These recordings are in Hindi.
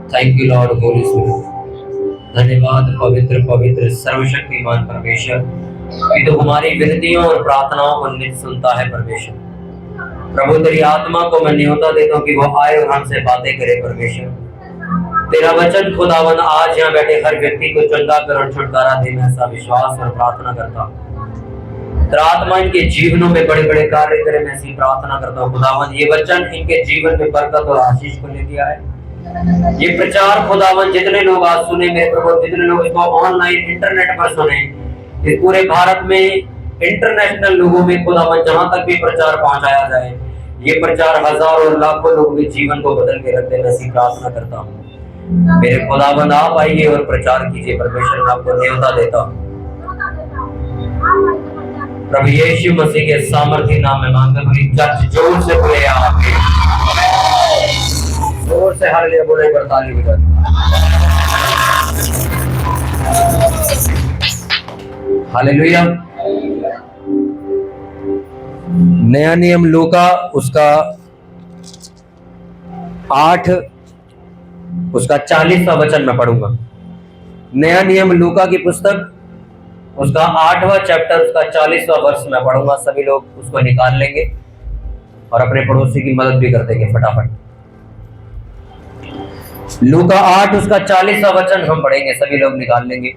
Thank you Lord Holi Spirit. धन्यवाद पवित्र पवित्र सर्वशक्तिमान परमेश्वर कि तो हमारी विनतियों और प्रार्थनाओं को नित्य सुनता है परमेश्वर। प्रभु तेरी आत्मा को मैं न्योता देता हूँ कि वो आए और हमसे बातें करे परमेश्वर। तेरा वचन खुदावन आज यहाँ बैठे हर व्यक्ति को चंगा कर और छुटकारा दे, मैं ऐसा विश्वास और प्रार्थना करता हूँ। तेरा आत्मा इनके जीवनों में बड़े बड़े कार्य करे, मैं ऐसी प्रार्थना करता हूँ खुदावन। ये वचन इनके जीवन में बरकत और आशीष को लेके आए। ये प्रचार खुदावन जितने लोग आज सुने मेरे प्रभु, जितने लोग इसको ऑनलाइन इंटरनेट पर सुने, इस पूरे भारत में इंटरनेशनल लोगों में खुदावन जहां तक भी प्रचार पहुंचाया जाए, ये प्रचार हजारों और लाखों लोगों के जीवन को बदल के रख दे, मैं ऐसी प्रार्थना करता हूँ। मेरे खुदावन आप आइए और प्रचार कीजिए परमेश्वर, मैं आपको न्योता देता हूँ प्रभु यीशु मसीह के सामर्थ्य नाम में मांगकर पूरी चर्च जोर से बोले आमीन। जोर से हालेलुया बोले पर ताली बजा। हालेलुया। नया नियम लूका उसका 8 उसका 40वां वचन मैं पढ़ूंगा। नया नियम लूका की पुस्तक उसका 8वां चैप्टर उसका 40वां वर्ष मैं पढ़ूंगा। सभी लोग उसको निकाल लेंगे और अपने पड़ोसी की मदद भी कर देंगे फटाफट। लूका 8 उसका 40वां वचन हम पढ़ेंगे, सभी लोग निकाल लेंगे।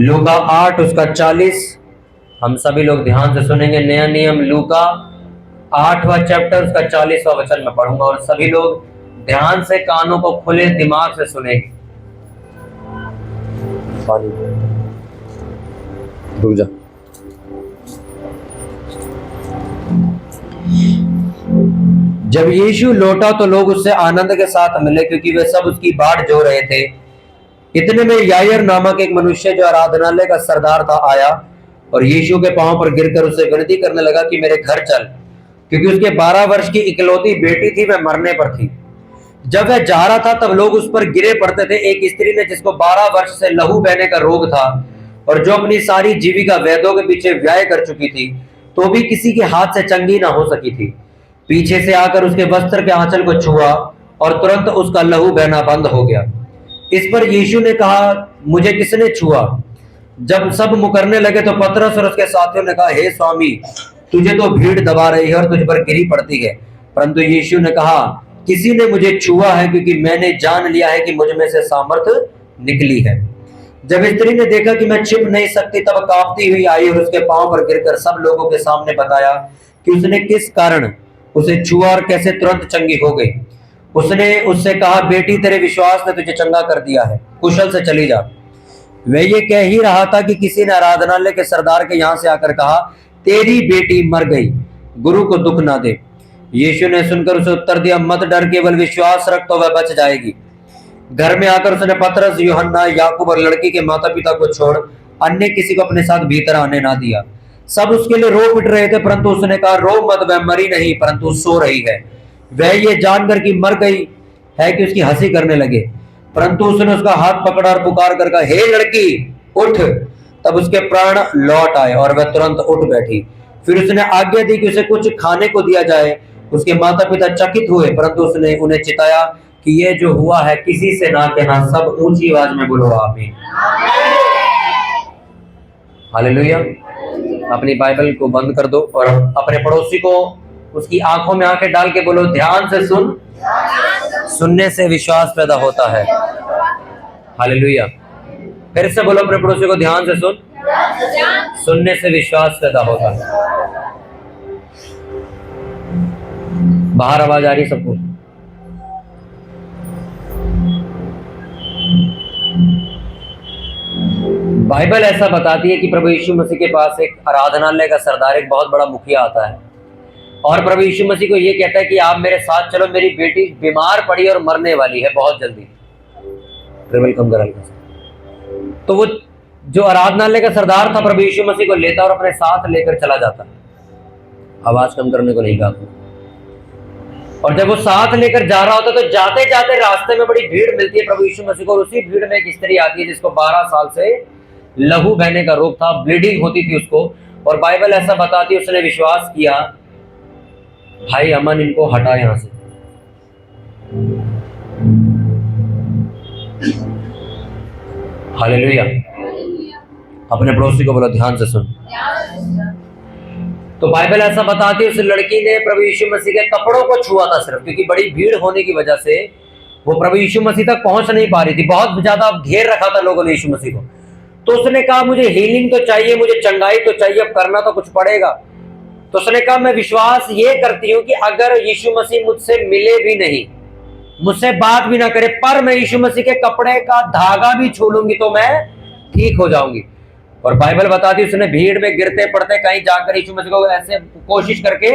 लूका 8 उसका 40 हम सभी लोग ध्यान से सुनेंगे। नया नियम लूका 8वां चैप्टर उसका 40वां वचन मैं पढ़ूंगा और सभी लोग ध्यान से कानों को खुले दिमाग से सुनेंगे। रुक जा। जब यीशु लौटा तो लोग उससे आनंद के साथ मिले, क्योंकि वे सब उसकी बाट जो रहे थे। इतने में यायर नामक एक मनुष्य जो आराधनालय का सरदार था आया और यीशु के पांव पर गिरकर उससे विनती करने लगा कि मेरे घर चल, क्योंकि उसके 12 वर्ष की इकलौती बेटी थी, वह मरने पर थी। जब वह जा रहा था तब लोग उस पर गिरे पड़ते थे। एक स्त्री ने जिसको 12 वर्ष से लहू बहने का रोग था और जो अपनी सारी जीविका वैद्यों के पीछे व्यय कर चुकी थी, तो भी किसी के हाथ से चंगी ना हो सकी थी, पीछे से आकर उसके वस्त्र के आंचल को छुआ और तुरंत उसका लहू बहना बंद हो गया। इस पर यीशु ने कहा, मुझे किसने छुआ? जब सब मुकरने लगे तो पतरस और उसके साथियों ने कहा, हे स्वामी, तुझे तो भीड़ दबा रही है और तुझ पर गिरी पड़ती है। परंतु यीशु ने कहा, किसी ने मुझे छुआ है, क्योंकि मैंने जान लिया है कि मुझ में से सामर्थ निकली है। जब स्त्री ने देखा कि मैं छिप नहीं सकती, तब कांपती हुई आई और उसके पांव पर गिरकर सब लोगों के सामने बताया कि उसने किस कारण उसे छुआ और कैसे तुरंत चंगी हो गई। उसने उससे कहा, बेटी, तेरे विश्वास ने तुझे चंगा कर दिया है, कुशल से चली जा। वह ये कह ही रहा था कि किसी ने आराधनालय के सरदार के यहाँ से आकर कहा, तेरी बेटी मर गई, गुरु को दुख ना दे। यीशु ने सुनकर उसे उत्तर दिया, मत डर, केवल विश्वास रख तो वह बच जाएगी। घर में आकर उसने पतरस, यूहन्ना, याकूब और लड़की के माता पिता को छोड़ अन्य किसी को अपने साथ भीतर आने ना दिया। सब उसके लिए रो पिट रहे थे, परंतु उसने कहा, रो मत, वह मरी नहीं परंतु सो रही है। वह ये जानकर कि मर गई है कि उसकी हंसी करने लगे, परंतु उसने उसका हाथ पकड़ा और पुकार कर कहा, हे लड़की, उठ। तब उसके प्राण लौट आए और वह तुरंत उठ बैठी। फिर उसने आज्ञा दी कि उसे कुछ खाने को दिया जाए। उसके माता पिता चकित हुए, परंतु उसने उन्हें चिताया कि यह जो हुआ है किसी से ना कहना। सब ऊंची आवाज में बोलो आमीन। हालेलुया। अपनी बाइबल को बंद कर दो और अपने पड़ोसी को उसकी आंखों में आंखें डाल के बोलो, ध्यान से सुन, सुनने से विश्वास पैदा होता है। हालेलुया। फिर से बोलो अपने पड़ोसी को, ध्यान से सुन, सुनने से विश्वास पैदा होता है। बाहर आवाज आ रही सबको? बाइबल ऐसा बताती है कि प्रभु यीशु मसीह के पास एक आराधनालय का सरदार, एक बहुत बड़ा मुखिया आता है और प्रभु यीशु मसीह को ये कहता है कि आप मेरे साथ चलो, मेरी बेटी बीमार पड़ी और मरने वाली है बहुत जल्दी। वेलकम करा। तो वो जो आराधनालय का सरदार था प्रभु यीशु मसीह को लेता और अपने साथ लेकर चला जाता। आवाज कम करने को नहीं कहा। और जब वो साथ लेकर जा रहा होता है तो जाते जाते रास्ते में बड़ी भीड़ मिलती है प्रभु यीशु मसीह को, और उसी भीड़ में एक स्त्री आती है जिसको 12 साल से लहू बहने का रोग था, ब्लीडिंग होती थी उसको। और बाइबल ऐसा बताती है उसने विश्वास किया, भाई अमन इनको हटा यहां से। हालेलुया। अपने पड़ोसी को बोलो ध्यान से सुन। तो बाइबल ऐसा बताती है उस लड़की ने प्रभु यीशु मसीह के कपड़ों को छुआ था सिर्फ, क्योंकि बड़ी भीड़ होने की वजह से वो प्रभु यीशु मसीह तक पहुंच नहीं पा रही थी, बहुत ज्यादा घेर रखा था लोगों ने यीशु मसीह को। तो उसने कहा मुझे हीलिंग तो चाहिए, मुझे चंगाई तो चाहिए, अब करना तो कुछ पड़ेगा। तो उसने कहा मैं विश्वास ये करती हूँ कि अगर यीशु मसीह मुझसे मिले भी नहीं, मुझसे बात भी ना करे, पर मैं यीशु मसीह के कपड़े का धागा भी छू लूंगी तो मैं ठीक हो जाऊंगी। और बाइबल बताती है उसने भीड़ में गिरते पड़ते कहीं जाकर यीशु मसीह को ऐसे कोशिश करके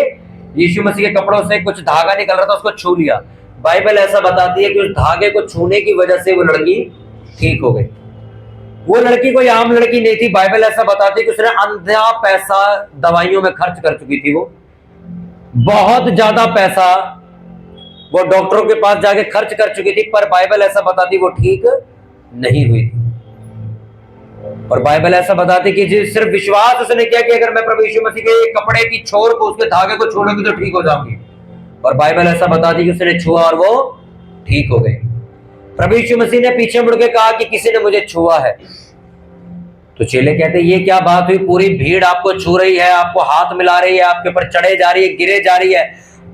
यीशु मसीह के कपड़ों से कुछ धागा निकल रहा था उसको छू लिया। बाइबल ऐसा बताती है कि उस धागे को छूने की वजह से वो लड़की ठीक हो गई। वो लड़की कोई आम लड़की नहीं थी, बाइबल ऐसा बताती है कि उसने अंधा पैसा दवाइयों में खर्च कर चुकी थी, वो बहुत ज्यादा पैसा वो डॉक्टरों के पास जाके खर्च कर चुकी थी, पर बाइबल ऐसा बताती वो ठीक नहीं हुई थी। और बाइबल ऐसा बताती कि सिर्फ विश्वास उसने किया कि अगर मैं प्रभु यीशु मसीह के कपड़े की छोर को, उसके धागे को छोड़ूंगी तो ठीक हो जाऊंगी। और बाइबल ऐसा बताती कि उसने छुआ और वो ठीक हो गई। प्रभु यीशु मसीह ने पीछे मुड़ के कहा कि किसी ने मुझे छुआ है। तो चेले कहते ये क्या बात हुई, पूरी भीड़ आपको छू रही है, आपको हाथ मिला रही है, आपके ऊपर चढ़े जा रही है, गिरे जा रही है,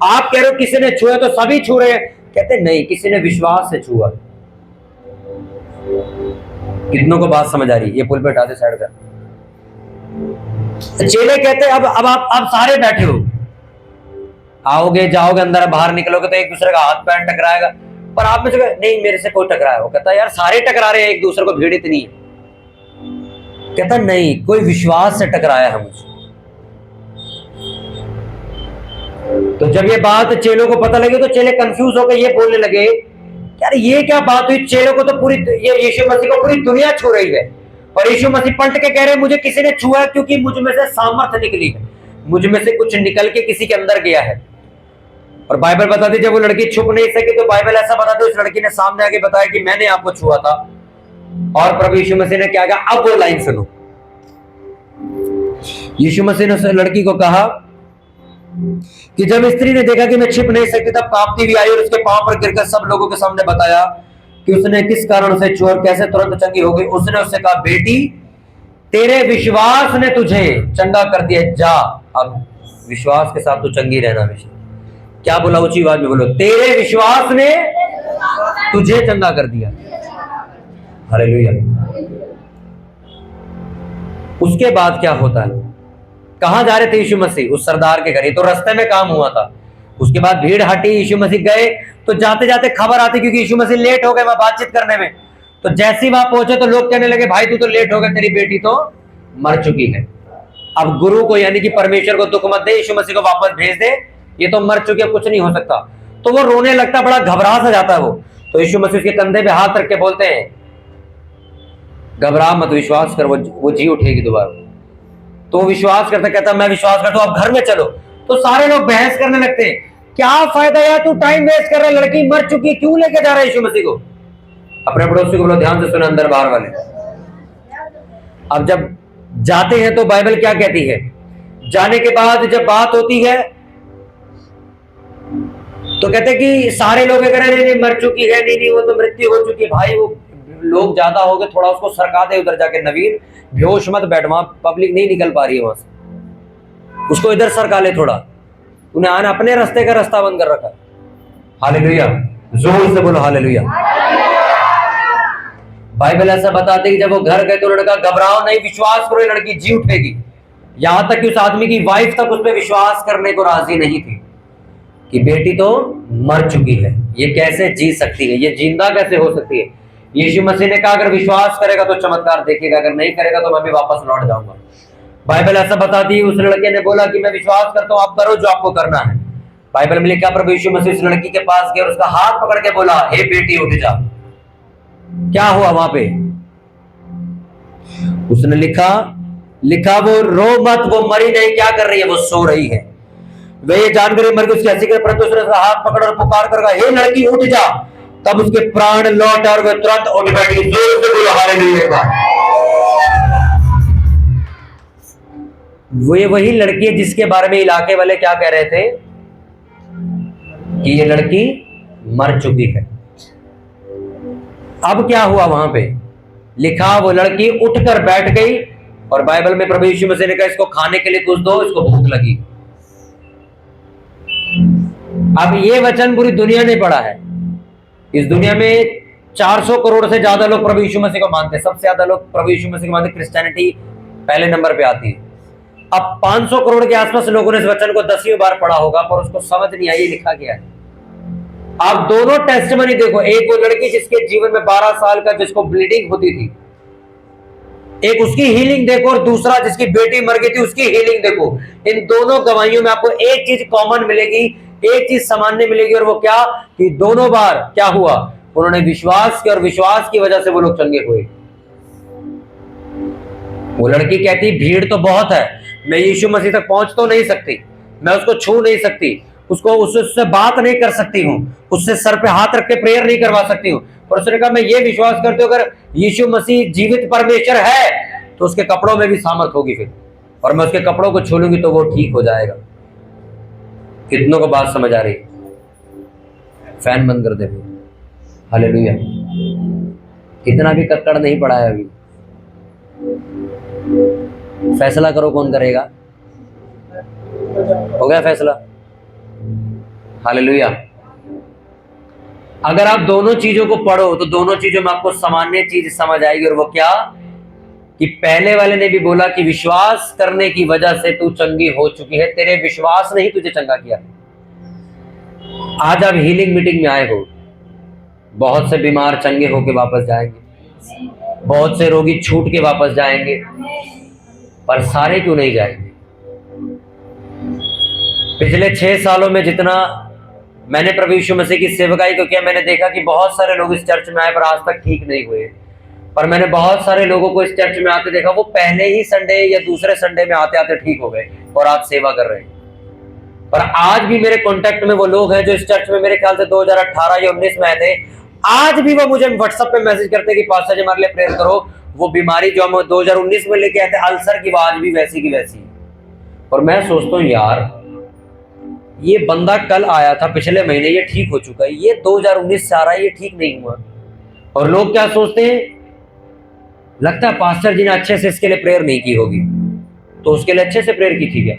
आप कह रहे हो किसी ने छुआ तो सभी छू रहे हैं। कहते नहीं, किसी ने विश्वास से छुआ। कितनों को बात समझ आ रही है? ये पुल पे उठा दे साइड कर। चेले कहते अब सारे बैठे हो, आओगे जाओगे अंदर बाहर निकलोगे तो एक दूसरे का हाथ पैर टकराएगा, पर आप में से नहीं मेरे से कोई टकराया। वो कहता यार सारे टकरा रहे हैं एक दूसरे को, भीड़ इतनी है। कहता नहीं, कोई विश्वास से टकराया है मुझे। तो जब ये बात चेलों को पता लगी तो चेले कंफ्यूज होकर ये बोलने लगे यार ये क्या बात हुई, चेलों को तो पूरी ये यीशु मसीह को पूरी दुनिया छू रही है, और यीशु मसीह पलट के कह रहे हैं मुझे किसी ने छुआ क्योंकि मुझ में से सामर्थ्य निकली है, मुझ में से कुछ निकल के किसी के अंदर गया है। और बाइबल बताती जब वो लड़की छुप नहीं सकी तो बाइबल ऐसा बताती उस लड़की ने सामने आके बताया कि मैंने आपको छुआ था। और प्रभु यीशु मसीह ने क्या कहा, अब वो लाइन सुनो। यीशु मसीह ने उस लड़की को कहा कि जब स्त्री ने देखा कि मैं छिप नहीं सकती तब कांपती हुई आई और उसके पांव पर गिरकर सब लोगों के सामने बताया कि उसने किस कारण से छुआ और कैसे तुरंत चंगी हो गई। उसने उससे कहा बेटी तेरे विश्वास ने तुझे चंगा कर दिया, जा अब विश्वास के साथ तू चंगी रहना। हमेशा क्या बोला, ऊंची आवाज में बोलो, तेरे विश्वास ने तुझे चंगा कर दिया। हालेलुया। उसके बाद क्या होता है, कहां जा रहे थे यीशु मसीह? उस सरदार के घर। ही तो रास्ते में काम हुआ था। उसके बाद भीड़ हटी, यीशु मसीह गए, तो जाते जाते खबर आती क्योंकि यीशु मसीह लेट हो गए वहां बातचीत करने में। तो जैसे ही वहां पहुंचे तो लोग कहने लगे भाई तू तो लेट हो गया, तेरी बेटी तो मर चुकी है। अब गुरु को यानी कि परमेश्वर को दुख मत दे, यीशु मसीह को वापस भेज दे, ये तो मर चुकी है, कुछ नहीं हो सकता। तो वो रोने लगता, बड़ा घबरा सा जाता है वो। तो यीशु मसीह उसके कंधे पे हाथ रख के बोलते हैं घबरा मत, विश्वास कर, वो जी उठेगी दोबारा। तो विश्वास करता, कहता मैं विश्वास करता हूं, अब घर में चलो। तो सारे लोग बहस करने लगते हैं, क्या फायदा यार, तू टाइम वेस्ट कर रहा है, लड़की मर चुकी है, क्यों लेके जा रहा है यीशु मसीह को? अपने पड़ोसी को बोलो ध्यान से सुनो, अंदर बाहर वाले। अब जब जाते हैं तो बाइबल क्या कहती है, जाने के बाद जब बात होती है तो कहते कि सारे लोग कह रहे नहीं मर चुकी है, नहीं वो तो मृत्यु हो चुकी है। भाई वो लोग ज्यादा हो गए, थोड़ा उसको सरका दे उधर जाके, नवीन बेहोश मत बैठ, वहां पब्लिक नहीं निकल पा रही है वहां से, उसको इधर सरका ले थोड़ा, उन्हें आना अपने रास्ते का रास्ता बंद कर रखा। हालेलुया, जोर से बोलो हालेलुया। बाइबल ऐसा बताते कि जब वो घर गए तो लड़का घबराओ नहीं, विश्वास करो लड़की जी उठेगी। यहां तक कि उस आदमी की वाइफ तक उस पर विश्वास करने को राजी नहीं थी कि बेटी तो मर चुकी है, ये कैसे जी सकती है, ये जिंदा कैसे हो सकती है। यीशु मसीह ने कहा अगर विश्वास करेगा तो चमत्कार देखेगा, अगर नहीं करेगा तो मैं भी वापस लौट जाऊंगा। बाइबल ऐसा बताती है उस लड़के ने बोला कि मैं विश्वास करता हूं, आप करो जो आपको करना है। बाइबल में लिखा प्रभु यीशु मसीह उस लड़की के पास गया और उसका हाथ पकड़ के बोला हे बेटी उठ जा। क्या हुआ वहां पे? उसने लिखा वो रो मत, वो मरी नहीं, क्या कर रही है, वो सो रही है। वह ये जानकर मर गई, उसकी हंसी कर, परंतु उसने उसका हाथ पकड़ और पुकार कर कहा, हे लड़की उठ जा। तब उसके प्राण लौट और वह तुरंत उठ बैठी। जोर से बोलो हालेलुया। वो ये वही लड़की है जिसके बारे में इलाके वाले क्या कह रहे थे कि ये लड़की मर चुकी है। अब क्या हुआ, वहां पे लिखा वो लड़की उठकर बैठ गई और बाइबल में प्रभु यीशु मसीह ने कहा इसको खाने के लिए कुछ दो, इसको भूख लगी। अब ये वचन पूरी दुनिया ने पढ़ा है। इस दुनिया में 400 करोड़ से ज्यादा लोग प्रभु यीशु मसीह को मानते हैं। सबसे ज्यादा लोग प्रभु यीशु मसीह को मानते हैं। क्रिश्चियनिटी पहले नंबर पे आती है। अब 500 करोड़ के आसपास लोगों ने इस वचन को 10वीं बार पढ़ा होगा, पर उसको समझ नहीं आई लिखा गया है। आप दोनों टेस्टिमनी देखो, एक वो लड़की जिसके जीवन में 12 साल का जिसको ब्लीडिंग होती थी, एक उसकी हीलिंग देखो, और दूसरा जिसकी बेटी मर गई थी उसकी हीलिंग देखो। इन दोनों गवाहियों में आपको एक चीज कॉमन मिलेगी, एक चीज सामान्य मिलेगी, और वो क्या कि दोनों बार क्या हुआ, उन्होंने विश्वास किया और विश्वास की वजह से वो लोग चंगे हुए। वो लड़की कहती भीड़ तो बहुत है, मैं यीशु मसीह तक पहुंच तो नहीं सकती, मैं उसको छू नहीं सकती, उसको उससे बात नहीं कर सकती हूँ, उससे सर पे हाथ रख के प्रेयर नहीं करवा सकती हूँ। पर उसने कहा मैं ये विश्वास करती हूँ अगर यीशु मसीह जीवित परमेश्वर है तो उसके कपड़ों में भी सामर्थ होगी फिर, और मैं उसके कपड़ों को छू लूंगी तो वो ठीक हो जाएगा। कितनों को बात समझ आ रही? फैन बंद कर दे। हालेलुया। इतना भी कक्कड़ नहीं पड़ा है अभी। फैसला करो कौन करेगा। हो गया फैसला? हालेलुया। अगर आप दोनों चीजों को पढ़ो तो दोनों चीजों में आपको सामान्य चीज समझ आएगी, और वो क्या कि पहले वाले ने भी बोला कि विश्वास करने की वजह से तू चंगी हो चुकी है, तेरे विश्वास ने ही तुझे चंगा किया। आज आप हीलिंग मीटिंग में आए हो, बहुत से बीमार चंगे होके वापस जाएंगे, बहुत से रोगी छूट के वापस जाएंगे, पर सारे क्यों नहीं जाएंगे? पिछले 6 सालों में जितना मैंने प्रभु यीशु मसीह की सेवकाई को किया, मैंने देखा कि बहुत सारे लोग इस चर्च में आए पर आज तक ठीक नहीं हुए। पर मैंने बहुत सारे लोगों को इस चर्च में आते देखा, वो पहले ही संडे या दूसरे संडे में आते आते ठीक हो गए और आज सेवा कर रहे हैं। पर आज भी मेरे कांटेक्ट में वो लोग हैं जो इस चर्च में मेरे ख्याल से 2018 या 19 में आए थे। आज भी वो मुझे व्हाट्सएप पे मैसेज करते कि पास्टर जी हमारे लिए प्रेयर करो। वो बीमारी जो हम 2019 में लेके आए थे अल्सर की, आज भी वैसी की वैसी। और मैं सोचता हूँ यार ये बंदा कल आया था पिछले महीने, ये ठीक हो चुका है, ये 2019 से आ रहा है, ये ठीक नहीं हुआ। और लोग क्या सोचते हैं, लगता है पास्टर जी ने अच्छे से इसके लिए प्रेयर नहीं की होगी, तो उसके लिए अच्छे से प्रेयर की थी क्या?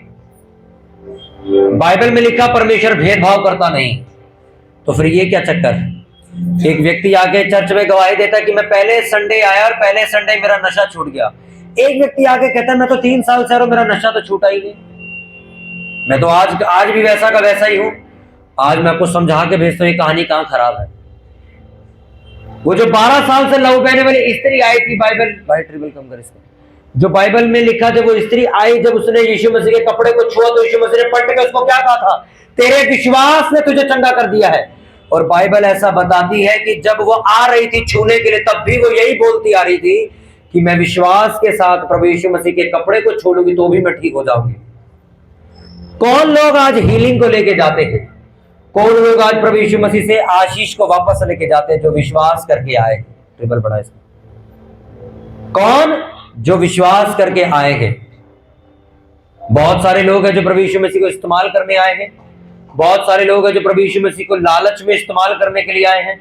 बाइबल में लिखा परमेश्वर भेदभाव करता नहीं, तो फिर ये क्या चक्कर? एक व्यक्ति आके चर्च में गवाही देता कि मैं पहले संडे आया और पहले संडे मेरा नशा छूट गया। एक व्यक्ति आके कहता मैं तो 3 साल से मेरा नशा तो छूटा ही नहीं, मैं तो आज भी वैसा का वैसा ही हूं। आज मैं आपको समझा के भेजता हूं ये कहानी कहां खराब है। वो जो 12 साल से लहू बहने वाली स्त्री आई थी, बाइबल भाई ट्रिबल कम कर इसको, जो बाइबल में लिखा जब वो स्त्री आई, जब उसने यीशु मसीह के कपड़े को छुआ तो यीशु मसीह ने पलट के उसको क्या कहा था? तेरे विश्वास ने तुझे चंगा कर दिया है। और बाइबल ऐसा बताती है कि जब वो आ रही थी छूने के लिए, तब भी वो यही बोलती आ रही थी कि मैं विश्वास के साथ प्रभु यीशु मसीह के कपड़े को छू लूंगी तो भी मैं ठीक हो जाऊंगी। कौन लोग आज हीलिंग को लेके जाते हैं? कौन लोग आज प्रभु यीशु मसीह से आशीष को वापस लेके जाते हैं? जो विश्वास करके आए। ट्रिबल बढ़ा इसको। कौन? जो विश्वास करके आए हैं। बहुत सारे लोग हैं जो प्रभु यीशु मसीह को इस्तेमाल करने आए हैं। बहुत सारे लोग हैं जो प्रभु यीशु मसीह को लालच में इस्तेमाल करने के लिए आए हैं।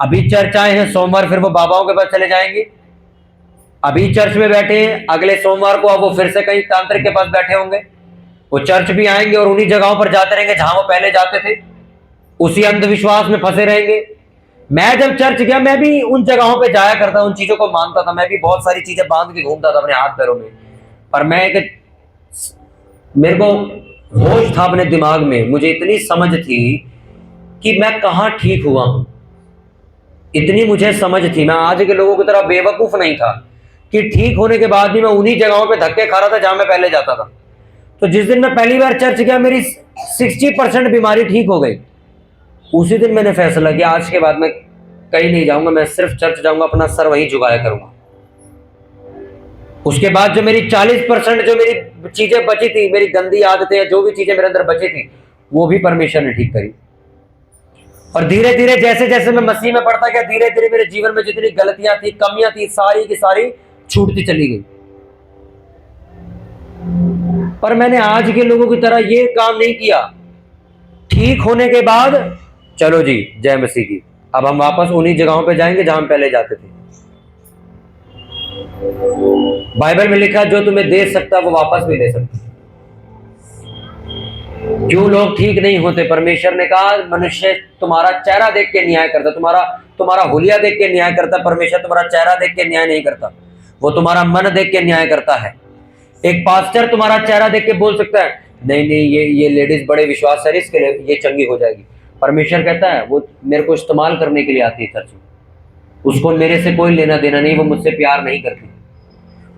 अभी चर्च आए हैं, सोमवार फिर वो बाबाओं के पास चले जाएंगे। अभी चर्च में बैठे हैं, अगले सोमवार को अब वो फिर से कहीं तांत्रिक के पास बैठे होंगे। वो चर्च भी आएंगे और उन्हीं जगहों पर जाते रहेंगे जहां वो पहले जाते थे, उसी अंधविश्वास में फंसे रहेंगे। मैं जब चर्च गया, मैं भी उन जगहों पे जाया करता, उन चीजों को मानता था, मैं भी बहुत सारी चीजें बांध के घूमता था अपने हाथ पैरों में। पर मेरे को होश था अपने दिमाग में, मुझे इतनी समझ थी कि मैं कहाँ ठीक हुआ हूं। इतनी मुझे समझ थी, मैं आज के लोगों की तरह बेवकूफ नहीं था कि ठीक होने के बाद भी मैं उन्हीं जगहों पे धक्के खा रहा था जहां मैं पहले जाता था। तो जिस दिन मैं पहली बार चर्च गया, मेरी 60% बीमारी ठीक हो गई। उसी दिन मैंने फैसला किया आज के बाद मैं कहीं नहीं जाऊंगा, मैं सिर्फ चर्च जाऊंगा, अपना सर वहीं झुकाया करूंगा। उसके बाद जो मेरी 40% जो मेरी चीजें बची थी, मेरी गंदी आदतें, जो भी चीजें मेरे अंदर बची थी, वो भी परमेश्वर ने ठीक करी। और धीरे धीरे जैसे जैसे मैं मसीह में पढ़ता गया, धीरे धीरे मेरे जीवन में जितनी गलतियां थी, कमियां थी, सारी की सारी छूटती चली गई। पर मैंने आज के लोगों की तरह ये काम नहीं किया। ठीक होने के बाद चलो जी जय मसीह की, अब हम वापस उन्हीं जगहों पे जाएंगे जहां हम पहले जाते थे। बाइबल में लिखा जो तुम्हें दे सकता वो वापस भी ले सकता। क्यों लोग ठीक नहीं होते? परमेश्वर ने कहा मनुष्य तुम्हारा चेहरा देख के न्याय करता, तुम्हारा हुलिया देख के न्याय करता। परमेश्वर तुम्हारा चेहरा देख के न्याय नहीं करता, वो तुम्हारा मन देख के न्याय करता है। एक पास्टर तुम्हारा चेहरा देख के बोल सकता है नहीं नहीं ये लेडीज बड़े विश्वास है, इसके लिए ये चंगी हो जाएगी। परमेश्वर कहता है वो मेरे को इस्तेमाल करने के लिए आती है चर्च में, उसको मेरे से कोई लेना देना नहीं, वो मुझसे प्यार नहीं करती,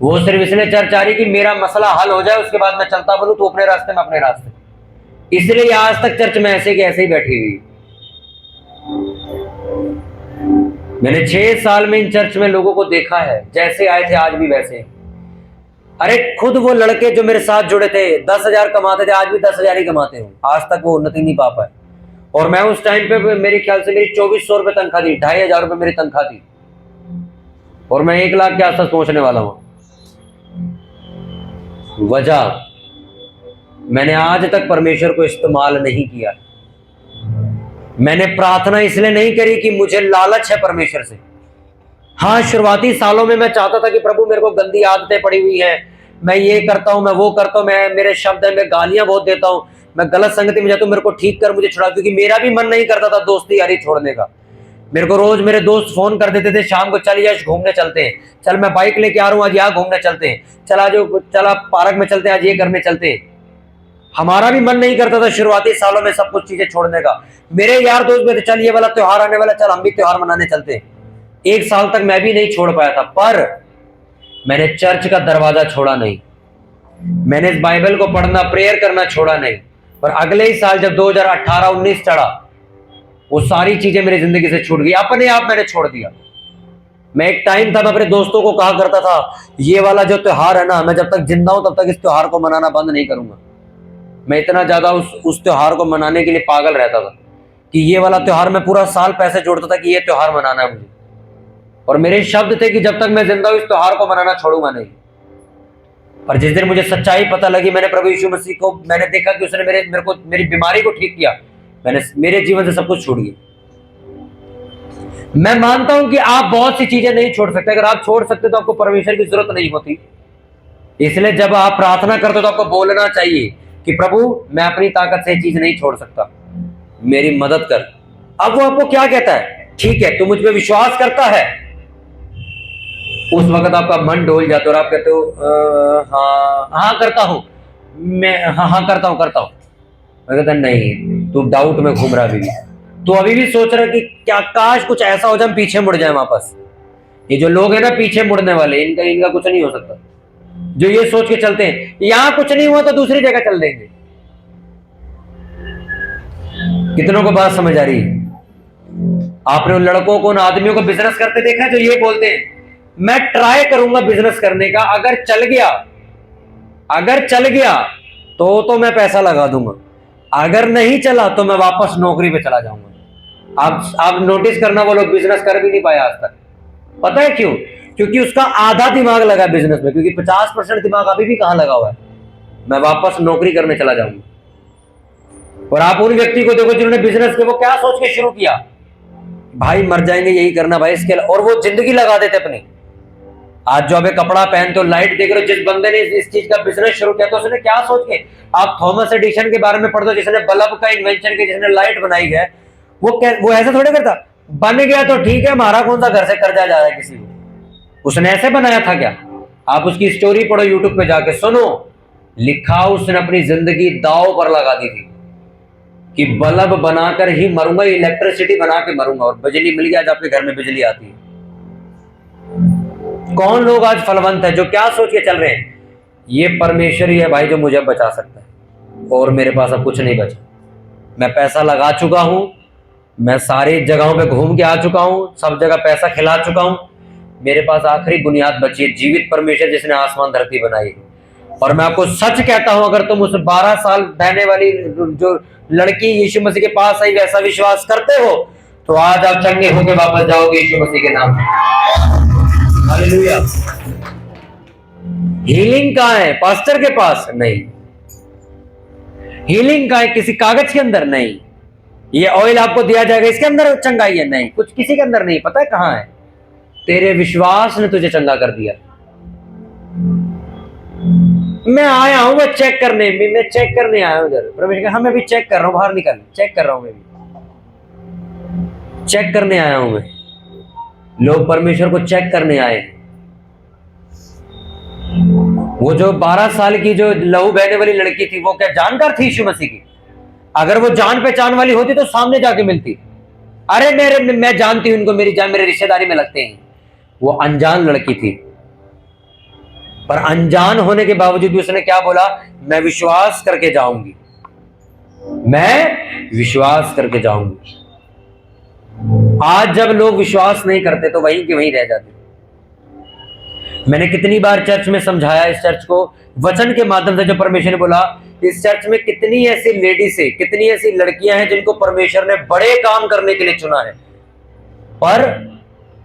वो सिर्फ इसलिए चर्च आ रही कि मेरा मसला हल हो जाए, उसके बाद मैं चलता बोलूं तो अपने रास्ते में अपने रास्ते। इसलिए आज तक चर्च में ऐसे के ऐसे ही बैठी हुई। मैंने 6 साल में इन चर्च में लोगों को देखा है, जैसे आए थे आज भी वैसे। अरे खुद वो लड़के जो मेरे साथ जुड़े थे 10,000 कमाते थे, आज भी 10,000 ही कमाते हैं, आज तक वो उन्नति नहीं पा पाए। और मैं उस टाइम पे मेरे ख्याल से मेरी 2400 रुपए तनख्वाह थी, 2,500 रुपए मेरी तनख्वाह थी, और मैं 1 लाख के आसपास पहुंचने वाला हूं। वजह मैंने आज तक परमेश्वर को इस्तेमाल नहीं किया। मैंने प्रार्थना इसलिए नहीं करी कि मुझे लालच है परमेश्वर से। हाँ, शुरुआती सालों में मैं चाहता था कि प्रभु मेरे को गंदी आदतें पड़ी हुई हैं, मैं ये करता हूं, मैं वो करता हूं, मैं मेरे शब्द है, मैं गालियां बहुत देता हूं, मैं गलत संगति में जाता हूं, मेरे को ठीक कर, मुझे छुड़ा। क्योंकि मेरा भी मन नहीं करता था दोस्ती यारी छोड़ने का। मेरे को रोज मेरे दोस्त फोन कर देते थे शाम को, चल यश घूमने चलते हैं, चल मैं बाइक लेके आ रहा हूँ आज यहाँ घूमने चलते हैं, चला पार्क में चलते हैं, आज ये करने चलते हैं। हमारा भी मन नहीं करता था शुरुआती सालों में सब कुछ चीजें छोड़ने का। मेरे यार दोस्त में थे, चल ये वाला त्योहार आने वाला, चल हम भी त्योहार मनाने चलते हैं। 1 साल तक मैं भी नहीं छोड़ पाया था, पर मैंने चर्च का दरवाजा छोड़ा नहीं, मैंने इस बाइबल को पढ़ना प्रेयर करना छोड़ा नहीं। पर अगले ही साल जब 2018-19 चढ़ा, वो सारी चीजें मेरी जिंदगी से छूट गई, अपने आप मैंने छोड़ दिया। मैं एक टाइम था मैं अपने दोस्तों को कहा करता था ये वाला जो त्योहार है ना, मैं जब तक जिंदा हूं तब तक इस त्योहार को मनाना बंद नहीं करूंगा। मैं इतना ज्यादा उस त्योहार को मनाने के लिए पागल रहता था कि ये वाला त्योहार मैं पूरा साल पैसे जोड़ता था कि ये त्योहार मनाना है मुझे, और मेरे शब्द थे कि जब तक मैं जिंदा हूं इस त्योहार को मनाना छोड़ूंगा नहीं। और जिस दिन मुझे सच्चाई पता लगी, मैंने प्रभु यीशु मसीह को मैंने देखा कि उसने मेरी बीमारी को ठीक किया, मेरे जीवन से सब कुछ छूट गया। मैं मानता हूं कि आप बहुत सी चीजें नहीं छोड़ सकते, अगर आप छोड़ सकते तो आपको परमेश्वर की जरूरत नहीं होती। इसलिए जब आप प्रार्थना करते हो तो आपको बोलना चाहिए कि प्रभु मैं अपनी ताकत से चीज नहीं छोड़ सकता, मेरी मदद कर। अब वो आपको क्या कहता है, ठीक है तू मुझ पर विश्वास करता है, उस वक्त आपका मन डोल जाता है और आप कहते हो हाँ करता हूं, मैं हाँ करता हूं। मैं कहता नहीं, तू डाउट में घूम रहा, तो अभी भी सोच रहा कि क्या काश कुछ ऐसा हो जाए हम पीछे मुड़ जाए वापस। ये जो लोग हैं ना पीछे मुड़ने वाले, इनका कुछ नहीं हो सकता, जो ये सोच के चलते हैं यहां कुछ नहीं हुआ तो दूसरी जगह चल देंगे। कितनों को बात समझ आ रही है? आपने उन लड़कों को, उन आदमियों को बिजनेस करते देखा जो ये बोलते हैं मैं ट्राई करूंगा बिजनेस करने का, अगर चल गया तो मैं पैसा लगा दूंगा, अगर नहीं चला तो मैं वापस नौकरी पे चला जाऊंगा। आप नोटिस करना, वो लोग बिजनेस कर भी नहीं पाए आज तक। पता है क्यों? क्योंकि उसका आधा दिमाग लगा बिजनेस में, क्योंकि 50% दिमाग अभी भी कहां लगा हुआ है, मैं वापस नौकरी करने चला जाऊंगा। और आप उन व्यक्ति को देखो जिन्होंने बिजनेस के, वो क्या सोच के शुरू किया, भाई मर जाएंगे यही करना भाई इसके, और वो जिंदगी लगा देते अपनी। आज जो अबे कपड़ा पहनते हो, लाइट देख रहे हो, जिस बंदे ने इस चीज का बिजनेस शुरू किया तो उसने क्या सोच के, आप थॉमस एडिसन के बारे में पढ़ दो जिसने बल्ब का इन्वेंशन किया, जिसने लाइट बनाई है, वो ऐसा थोड़े करता, बन गया तो ठीक है, हमारा कौन सा घर से कर्जा जा रहा है किसी को, उसने ऐसे बनाया था क्या? आप उसकी स्टोरी पढ़ो यूट्यूब पे जाके, सुनो, लिखा उसने अपनी जिंदगी दांव पर लगा दी थी कि बल्ब बनाकर ही मरूंगा, इलेक्ट्रिसिटी बना के मरूंगा, और बिजली मिल गया, आज आपके घर में बिजली आती है। कौन लोग आज फलवंत है जो क्या सोच के चल रहे हैं, ये परमेश्वर ही है भाई जो मुझे बचा सकता है, और मेरे पास अब कुछ नहीं बचा। मैं पैसा लगा चुका हूं, मैं सारी जगहों पे घूम के आ चुका हूं, सब जगह पैसा खिला चुका हूं, मेरे पास आखिरी बुनियाद बची है, जीवित परमेश्वर जिसने आसमान धरती बनाई। और मैं आपको सच कहता हूं, अगर तुम उस 12 साल बहने वाली जो लड़की यीशु मसीह के पास आई वैसा विश्वास करते हो, तो आज आप चंगे होके वापस जाओगे यीशु मसीह के नाम से। हालेलुया। हीलिंग कहां है? पास्टर के पास नहीं। हीलिंग कहां है? किसी कागज के अंदर नहीं। ये ऑयल आपको दिया जाएगा, इसके अंदर चंगाई है? नहीं, कुछ किसी के अंदर नहीं। पता है कहां है? तेरे विश्वास ने तुझे चंगा कर दिया। मैं आया हूं, मैं चेक करने, मैं चेक करने आया हूं इधर। परमेश्वर हाँ मैं भी चेक कर रहा हूं, बाहर निकल, चेक कर रहा हूं, मैं भी चेक करने आया हूं। मैं, लोग परमेश्वर को चेक करने आए। वो जो 12 साल की जो लहू बहने वाली लड़की थी, वो क्या जानकार थी यीशु मसीह की? अगर वो जान पहचान वाली होती तो सामने जाके मिलती। अरे मैं जानती हूं इनको, मेरी जान, मेरे रिश्तेदारी में लगते हैं। वो अनजान लड़की थी, पर अनजान होने के बावजूद भी उसने क्या बोला? मैं विश्वास करके जाऊंगी, मैं विश्वास करके जाऊंगी। आज जब लोग विश्वास नहीं करते तो वहीं के वहीं रह जाते। मैंने कितनी बार चर्च में समझाया इस चर्च को वचन के माध्यम से, जो परमेश्वर ने बोला, इस चर्च में कितनी ऐसी लेडीज है, कितनी ऐसी लड़कियां हैं जिनको परमेश्वर ने बड़े काम करने के लिए चुना है, पर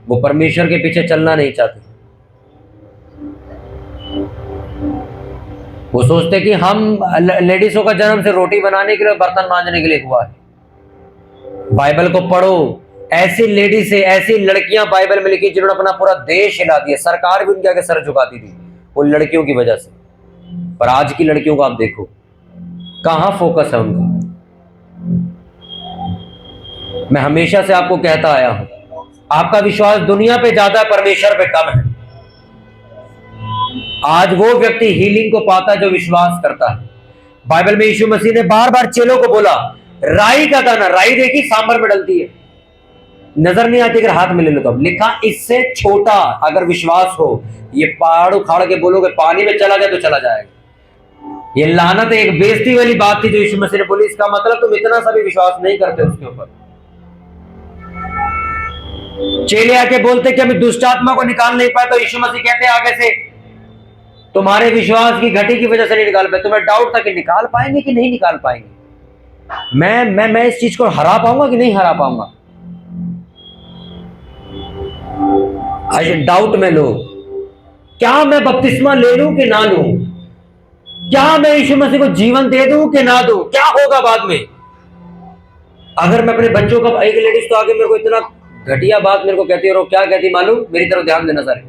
वो परमेश्वर के पीछे चलना नहीं चाहते। वो सोचते कि हम लेडीजों का जन्म से रोटी बनाने के लिए, बर्तन मांजने के लिए हुआ है। बाइबल को पढ़ो, ऐसी लेडीज से, ऐसी लड़कियां बाइबल में लिखी जिन्होंने अपना पूरा देश हिला दिया। सरकार भी उनके आगे सर झुकाती थी वो लड़कियों की वजह से। पर आज की लड़कियों को आप देखो, कहां फोकस है उनका। मैं हमेशा से आपको कहता आया हूं, आपका विश्वास दुनिया पे ज्यादा है, परमेश्वर पे कम है। आज वो व्यक्ति हीलिंग को पाता है जो विश्वास करता है। बाइबल में यीशु मसीह ने बार बार चेलों को बोला, राई का दाना, राई देखी सांभर में डलती है, नजर नहीं आती, अगर हाथ में ले लो तो। लिखा इससे छोटा अगर विश्वास हो, ये पहाड़ उखाड़ के बोलोगे पानी में चला जाए तो चला जाएगा। ये लानत एक बेइज्जती वाली बात थी जो यीशु मसीह ने बोली। इसका मतलब तुम इतना सा भी विश्वास नहीं करते उसके ऊपर। चेले आके बोलते कि हम दुष्ट आत्मा को निकाल नहीं पाए, तो यीशु मसीह कहते आगे से, तुम्हारे विश्वास की घटी की वजह से नहीं निकाल पाए। तुम्हें डाउट था कि निकाल पाएंगे कि नहीं निकाल पाएंगे, मैं इस चीज को हरा पाऊंगा कि नहीं हरा पाऊंगा। आज डाउट में लो, क्या मैं बपतिस्मा ले लूं कि ना लूं, क्या मैं यीशु मसीह को जीवन दे दूं कि ना दूं, क्या होगा बाद में। अगर मैं अपने बच्चों का, एक लेडीज तो आगे मेरे को इतना घटिया बात मेरे को कहती है, और क्या कहती मालूम, मेरी तरफ ध्यान देना सर,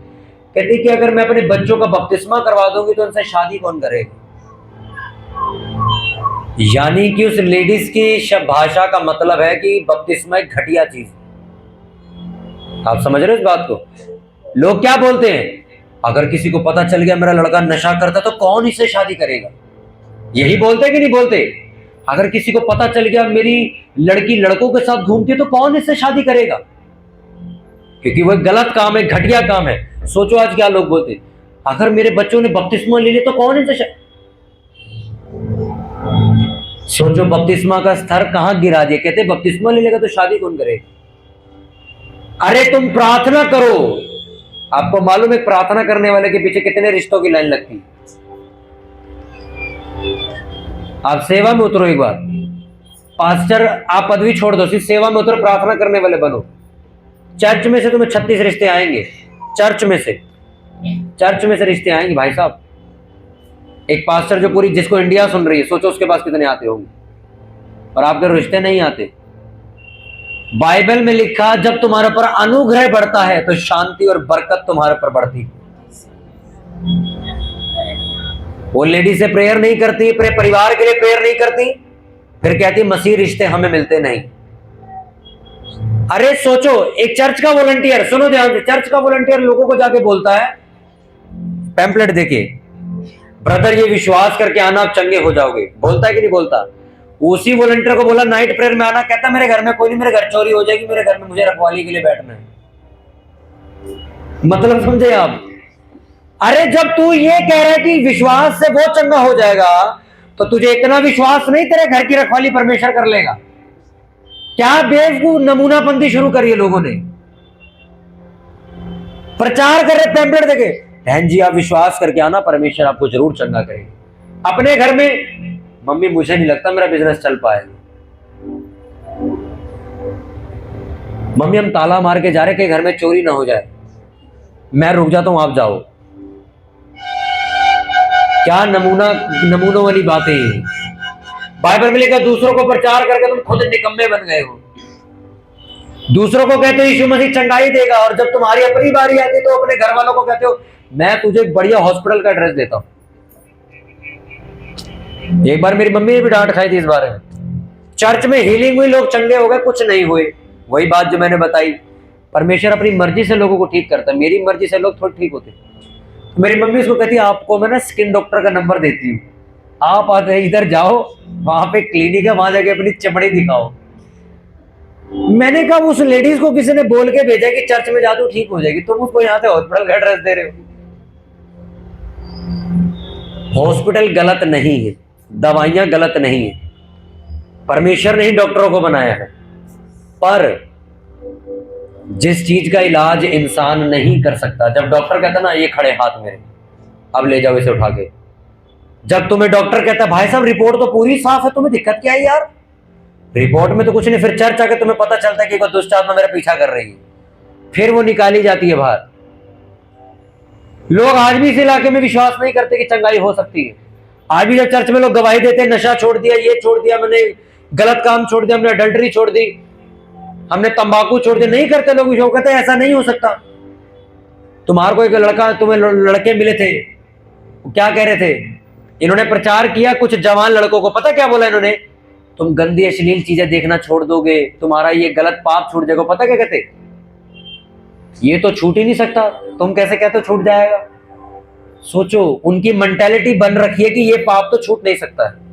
कहती कि अगर मैं अपने बच्चों का बपतिस्मा करवा दूंगी तो उनसे शादी कौन करेगा। यानी कि उस लेडीज की भाषा का मतलब है कि बपतिस्मा एक घटिया चीज। आप समझ रहे हो इस बात को? लोग क्या बोलते हैं, अगर किसी को पता चल गया मेरा लड़का नशा करता तो कौन इससे शादी करेगा। यही बोलते कि नहीं बोलते? अगर किसी को पता चल गया मेरी लड़की लड़कों के साथ घूमती है तो कौन इससे शादी करेगा, क्योंकि वो गलत काम है, घटिया काम है। सोचो आज क्या लोग बोलते, अगर मेरे बच्चों ने बपतिस्मा ले लिया तो कौन इनसे सोचो बपतिस्मा का स्तर कहां गिरा दिया। कहते बपतिस्मा ले लेगा तो शादी कौन करेगा। अरे तुम प्रार्थना करो, आपको मालूम है प्रार्थना करने वाले के पीछे कितने रिश्तों की लाइन लगती है। आप सेवा में उतरो एक बार, पास्टर आप पदवी छोड़ दो, सिर्फ सेवा में उतरो, प्रार्थना करने वाले बनो। चर्च में से तुम्हें 36 रिश्ते आएंगे, चर्च में से रिश्ते आएंगे भाई साहब। एक पास्टर जो पूरी, जिसको इंडिया सुन रही है, सोचो उसके पास कितने आते होंगे, और आपके रिश्ते नहीं आते। बाइबल में लिखा, जब तुम्हारे पर अनुग्रह बढ़ता है तो शांति और बरकत तुम्हारे पर बढ़ती। वो लेडी से प्रेयर नहीं करती, अपने परिवार के लिए प्रेयर नहीं करती, फिर कहती मसीह रिश्ते हमें मिलते नहीं। अरे सोचो, एक चर्च का वॉलंटियर, सुनो ध्यान से, चर्च का वॉलंटियर लोगों को जाके बोलता है, पैम्पलेट देके, ब्रदर ये विश्वास करके आना आप चंगे हो जाओगे। बोलता है कि नहीं बोलता? उसी वॉलंटियर को बोला नाइट प्रेयर में आना, कहता मेरे घर में कोई नहीं, मेरे घर चोरी हो जाएगी, मेरे घर में मुझे रखवाली के लिए बैठना है। मतलब समझे आप? अरे जब तू ये कह रहा है कि विश्वास से वो चंगा हो जाएगा, तो तुझे इतना विश्वास नहीं तेरे घर की रखवाली परमेश्वर कर लेगा। क्या बेवकूफ नमूनाबंदी शुरू करी है लोगों ने। प्रचार कर रहे, पैम्पलेट देके, बहन जी आप विश्वास करके आना, परमेश्वर आपको जरूर चंगा करेगा। अपने घर में, मम्मी मुझे नहीं लगता मेरा बिजनेस चल पाएगा। मम्मी हम ताला मार के जा रहे कि घर में चोरी ना हो जाए। मैं रुक जाता हूं, आप जाओ। क्या नमूनों वाली बातें हैं। बाइबल में लिखा दूसरों को प्रचार करके तुम खुद निकम्मे बन गए हो। दूसरों को कहते हो यीशु मसीह चंगाई देगा, और जब तुम्हारी अपनी बारी आती तो अपने घर वालों को कहते हो मैं तुझे एक बढ़िया हॉस्पिटल का एड्रेस देता हूं। एक बार मेरी मम्मी ने भी डांट खाई थी इस बारे में। चर्च में हीलिंग हुई, लोग चंगे हो गए, कुछ नहीं हुए। वही बात जो मैंने बताई, परमेश्वर अपनी मर्जी से लोगों को ठीक करता है, मेरी मर्जी से लोग थोड़ी ठीक होते। तो मेरी मम्मी उसको कहती है आपको मैं ना स्किन डॉक्टर का नंबर देती हूँ, आप आते इधर जाओ, वहां पे क्लिनिक है, वहां जाके अपनी चमड़ी दिखाओ। मैंने कहा उस लेडीज को किसी ने बोल के भेजा कि चर्च में जा तो ठीक हो जाएगी, तुम उसको यहाँ से हॉस्पिटल का एड्रेस दे रहे हो। हॉस्पिटल गलत नहीं है, दवाइयां गलत नहीं है, परमेश्वर ने ही डॉक्टरों को बनाया है, पर जिस चीज का इलाज इंसान नहीं कर सकता, जब डॉक्टर कहता ना ये खड़े हाथ मेरे, अब ले जाओ इसे उठा के, जब तुम्हें डॉक्टर कहता भाई साहब रिपोर्ट तो पूरी साफ है, तुम्हें दिक्कत क्या है यार, रिपोर्ट में तो कुछ नहीं, फिर चर्च आके तुम्हें पता चलता है कि कोई दुष्ट आत्मा मेरा पीछा कर रही है, फिर वो निकाली जाती है बाहर। लोग आज भी इस इलाके में विश्वास नहीं करते कि चंगाई हो सकती है। आज भी जब चर्च में लोग गवाही देते हैं नशा छोड़ दिया, ये छोड़ दिया, मैंने गलत काम छोड़ दिया, हमने अडल्टरी छोड़ दी, हमने तंबाकू छोड़ दिया, नहीं करते लोग विश्वास, कहते ऐसा नहीं हो सकता। तुम्हारे को एक लड़का, तुम्हें लड़के मिले थे, वो क्या कह रहे थे, इन्होंने प्रचार किया कुछ जवान लड़कों को, पता क्या बोला इन्होंने, तुम गंदी अश्लील चीजें देखना छोड़ दोगे, तुम्हारा ये गलत पाप छूट जाएगा। पता क्या कहते, ये तो छूट ही नहीं सकता, तुम कैसे कहते हो छूट जाएगा। सोचो, उनकी मेंटालिटी बन रखी है कि ये पाप तो छूट नहीं सकता है।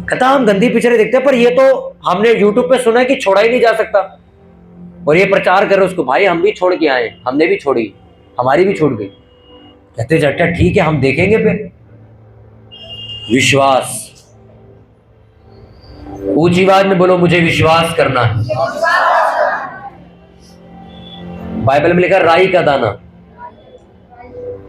कहता हम गंदी पिक्चरें देखते हैं, पर ये तो हमने यूट्यूब पे सुना है कि छोड़ा ही नहीं जा सकता, और ये प्रचार कर रहे उसको, भाई हम भी छोड़ के आए, हमने भी छोड़ी, हमारी भी छूट गई। कहते जट्टा ठीक है हम देखेंगे। फिर विश्वास, ऊंची आवाज में बोलो मुझे विश्वास करना है। बाइबल में लिखा राई का दाना।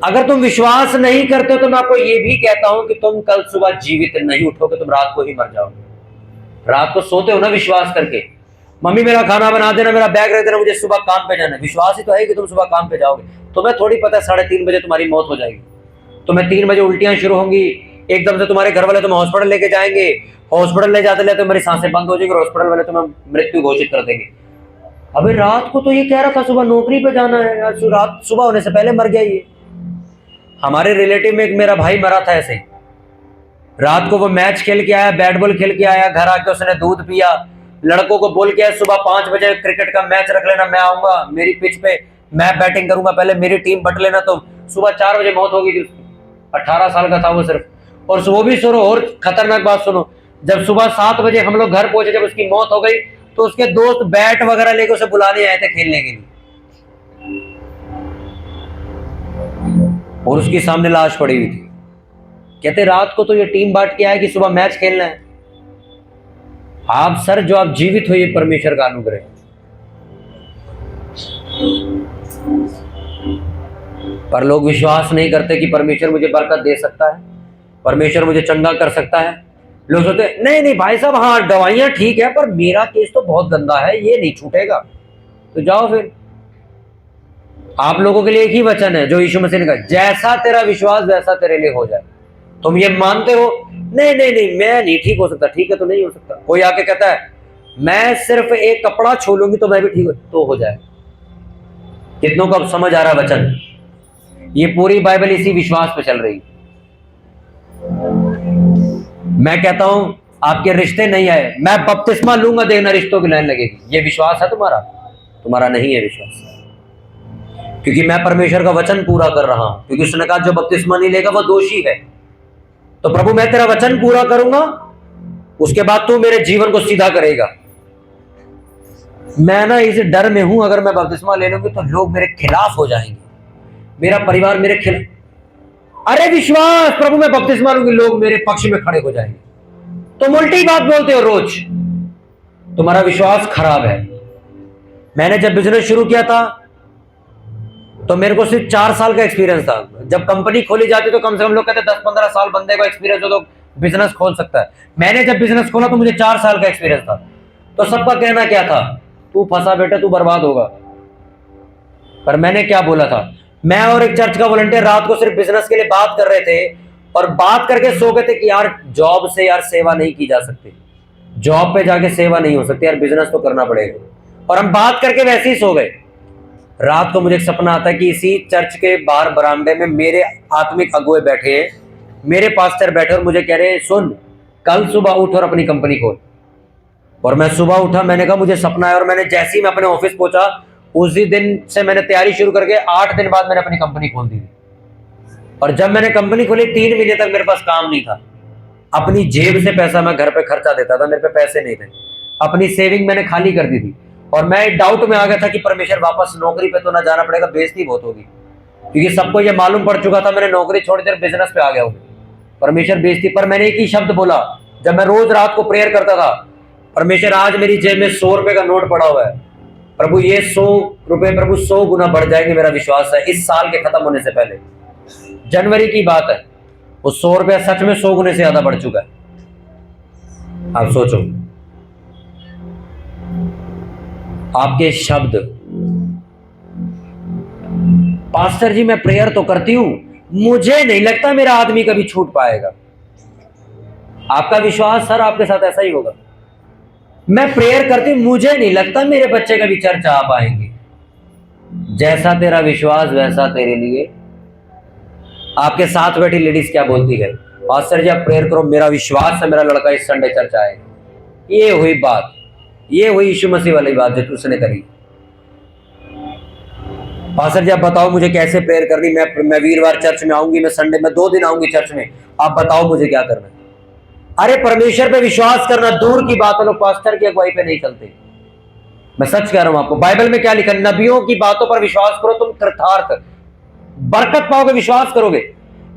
अगर तुम विश्वास नहीं करते हो तो मैं आपको यह भी कहता हूं कि तुम कल सुबह जीवित नहीं उठोगे, तुम रात को ही मर जाओगे। रात को सोते हो ना विश्वास करके, मम्मी मेरा खाना बना देना, मेरा बैग रख देना, मुझे सुबह काम पे जाना है, विश्वास ही तो है कि तुम सुबह काम पे जाओगे। तुम्हें थोड़ी पता है 3:30 बजे तुम्हारी मौत हो जाएगी, तुम्हें 3 बजे उल्टियां शुरू होंगी, एकदम से तुम्हारे घर वाले तुम्हें हॉस्पिटल लेके जाएंगे, हॉस्पिटल ले जाते लेते मेरी सांसें बंद हो जाएगी, हॉस्पिटल वाले तुम्हें मृत्यु घोषित कर देंगे। अबे रात को तो ये कह रहा था सुबह नौकरी पे जाना है यार, रात सुबह होने से पहले मर गया ये। हमारे रिलेटिव में एक मेरा भाई मरा था ऐसे, रात को वो मैच खेल के आया, बैट बॉल खेल के आया, घर आके उसने दूध पिया, लड़कों को बोल के सुबह 5 बजे क्रिकेट का मैच रख लेना, मैं आऊंगा मेरी पिच पे, मैं बैटिंग करूंगा, पहले मेरी टीम बट लेना। तो सुबह 4 बजे मौत हो गई थी उसकी, 18 साल का था वो सिर्फ। और वो भी सुनो, और खतरनाक बात सुनो, जब सुबह 7 बजे हम लोग घर पहुंचे, जब उसकी मौत हो गई तो उसके दोस्त बैट वगैरह लेके उसे बुलाने आए थे खेलने के लिए, और उसके सामने लाश पड़ी हुई थी। कहते रात को तो ये टीम बांट के आए कि सुबह मैच खेलना है। आप सर जो आप जीवित हो, ये परमेश्वर का अनुग्रह है। पर लोग विश्वास नहीं करते कि परमेश्वर मुझे बरकत दे सकता है, परमेश्वर मुझे चंगा कर सकता है। लोग सोचते नहीं नहीं भाई साहब, हाँ दवाइयां ठीक है, पर मेरा केस तो बहुत गंदा है, ये नहीं छूटेगा। तो जाओ फिर, आप लोगों के लिए एक ही वचन है जो यीशु मसीह ने कहा, जैसा तेरा विश्वास वैसा तेरे लिए हो जाए। तुम ये मानते हो, नहीं नहीं नहीं मैं नहीं ठीक हो सकता, ठीक है तो नहीं हो सकता। कोई आके कहता है मैं सिर्फ एक कपड़ा छू लूंगी तो मैं भी ठीक तो हो जाए। कितनों को अब समझ आ रहा है वचन? ये पूरी बाइबल इसी विश्वास पे चल रही। मैं कहता हूं आपके रिश्ते नहीं आए, मैं बपतिस्मा लूंगा, देखना रिश्तों की लाइन लगेगी। ये विश्वास है तुम्हारा? तुम्हारा नहीं है विश्वास, क्योंकि मैं परमेश्वर का वचन पूरा कर रहा हूं। क्योंकि उसने कहा जो बपतिस्मा नहीं लेगा वो दोषी है। तो प्रभु मैं तेरा वचन पूरा करूंगा, उसके बाद तू मेरे जीवन को सीधा करेगा। मैं ना इस डर में हूं, अगर मैं बपतिस्मा ले लूंगी तो लोग मेरे खिलाफ हो जाएंगे, मेरा परिवार मेरे खिलाफ। अरे विश्वास, प्रभु मैं बपतिस्मा लूंगी, लोग मेरे पक्ष में खड़े हो जाएंगे। तुम उल्टी बात बोलते हो रोज, तुम्हारा विश्वास खराब है। मैंने जब बिजनेस शुरू किया था तो मेरे को सिर्फ 4 साल का एक्सपीरियंस था। जब कंपनी खोली जाती तो कम से कम लोग कहते 10-15 साल बंदे को एक्सपीरियंस हो तो बिजनेस खोल सकता है। मैंने जब बिजनेस खोला तो मुझे 4 साल का एक्सपीरियंस था। तो सबका कहना क्या था, तू फंसा बेटा, तू बर्बाद होगा। पर मैंने क्या बोला था, मैं और एक चर्च का वॉलंटियर रात को सिर्फ बिजनेस के लिए बात कर रहे थे और बात करके सो गए थे कि यार जॉब से यार सेवा नहीं की जा सकती, जॉब पे जाके सेवा नहीं हो सकती यार, बिजनेस तो करना पड़ेगा। और हम बात करके वैसे ही सो गए। रात को मुझे एक सपना आता है कि इसी चर्च के बाहर बरामदे में मेरे आत्मिक अगुए बैठे हैं, मेरे पास्टर बैठे और मुझे कह रहे हैं सुन कल सुबह उठ और अपनी कंपनी खोल। और मैं सुबह उठा, मैंने कहा मुझे सपना है, और मैंने जैसे ही मैं अपने ऑफिस पहुंचा उसी दिन से मैंने तैयारी शुरू करके 8 दिन बाद मैंने अपनी कंपनी खोल दी थी। और जब मैंने कंपनी खोली 3 महीने तक मेरे पास काम नहीं था। अपनी जेब से पैसा मैं घर पे खर्चा देता था, मेरे पे पैसे नहीं थे, अपनी सेविंग मैंने खाली कर दी थी। और मैं डाउट में आ गया था कि परमेश्वर वापस नौकरी पे तो ना जाना पड़ेगा, बेइज्जती बहुत होगी, क्योंकि सबको ये मालूम पड़ चुका था मैंने नौकरी छोड़कर बिजनेस पे आ गया हूँ, परमेश्वर बेइज्जती। पर मैंने एक ही शब्द बोला जब मैं रोज रात को प्रेयर करता था, परमेश्वर आज मेरी जेब में 100 रुपए का नोट पड़ा हुआ है, प्रभु ये 100 रुपए प्रभु 100 गुना बढ़ जाएंगे, मेरा विश्वास है इस साल के खत्म होने से पहले। जनवरी की बात है, वो 100 रुपया सच में 100 गुने से ज्यादा बढ़ चुका है। आप सोचो, आपके शब्द, पास्टर जी मैं प्रेयर तो करती हूं, मुझे नहीं लगता मेरा आदमी कभी छूट पाएगा। आपका विश्वास सर आपके साथ ऐसा ही होगा। मैं प्रेयर करती हूं, मुझे नहीं लगता मेरे बच्चे कभी चर्च आ पाएंगे। जैसा तेरा विश्वास वैसा तेरे लिए। आपके साथ बैठी लेडीज क्या बोलती है, पास्टर जी आप प्रेयर करो, मेरा विश्वास है मेरा लड़का इस संडे चर्च आएगा। ये हुई बात, ये हुई यीशु मसीह वाली बात जो उसने करी। पास्टर जी आप बताओ मुझे कैसे प्रेयर करनी, मैं वीरवार चर्च में आऊंगी, मैं संडे में 2 दिन आऊंगी चर्च में, आप बताओ मुझे क्या करना है। अरे परमेश्वर पे विश्वास करना दूर की बात है, लोग पास्टर की अगुवाई पे नहीं चलते। मैं सच कह रहा हूं आपको, बाइबल में क्या लिखा, नबियों की बातों पर विश्वास करो तुम कृतार्थ बरकत पाओगे, विश्वास करोगे।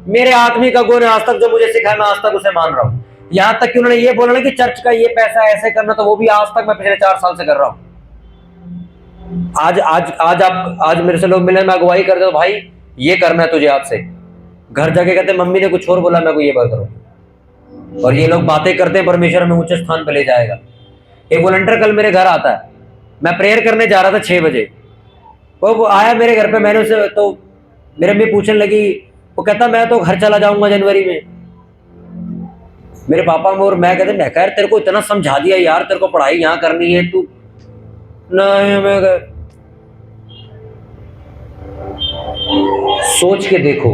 मेरे आत्मिक अगुओं ने आज तक जो मुझे सिखाया मैं आज तक उसे मान रहा हूं। यहां तक कि उन्होंने ये बोला ना कि चर्च का ये पैसा ऐसे करना, तो वो भी आज तक मैं पिछले 4 साल से कर रहा हूं। आज मेरे से लोग मिले, मैं अगुवाई कर दो भाई ये करना है तुझे आज से, घर जाके कहते मम्मी ने कुछ और बोला मैं को ये बात करो, और ये लोग बातें करते हैं परमेश्वर हमें ऊंचे स्थान पे ले जाएगा। एक वॉलंटियर कल मेरे घर आता है, मैं प्रेयर करने जा रहा था 6 बजे, वो आया मेरे घर पे, मैंने उसे तो मेरे अम्मी पूछने लगी, वो कहता मैं तो घर चला जाऊंगा जनवरी में। मेरे पापा और मैं कहते मैं कह तेरे को इतना समझा दिया यार, तेरे को पढ़ाई यहाँ करनी है तू नहीं। मैं सोच के देखो,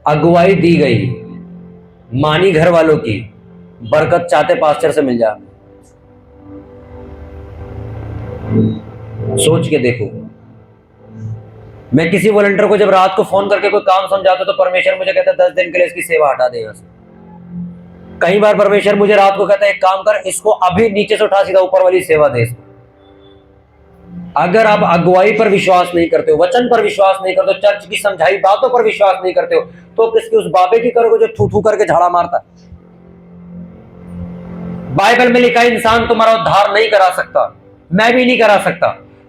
अगुवाई दी गई मानी घर वालों की, बरकत चाहते पास्टर से मिल जाए। सोच के देखो, मैं किसी वॉलंटियर को जब रात को फोन करके कोई काम समझाता तो परमेश्वर मुझे कहता 10 दिन के लिए इसकी सेवा हटा दे। कई बार परमेश्वर मुझे रात को कहता है एक काम कर, इसको अभी नीचे से उठा सीधा ऊपर वाली सेवा दे इसको। अगर आप अगुवाई पर विश्वास नहीं करते हो, वचन पर विश्वास नहीं करते हो, चर्च की समझाई बातों पर विश्वास नहीं करते हो, तो किसकी उस बाबे की करोगे जो थू थू करके झाड़ा मारता। बाइबल में लिखा इंसान तुम्हारा उद्धार नहीं करा सकता, मैं भी नहीं करा सकता,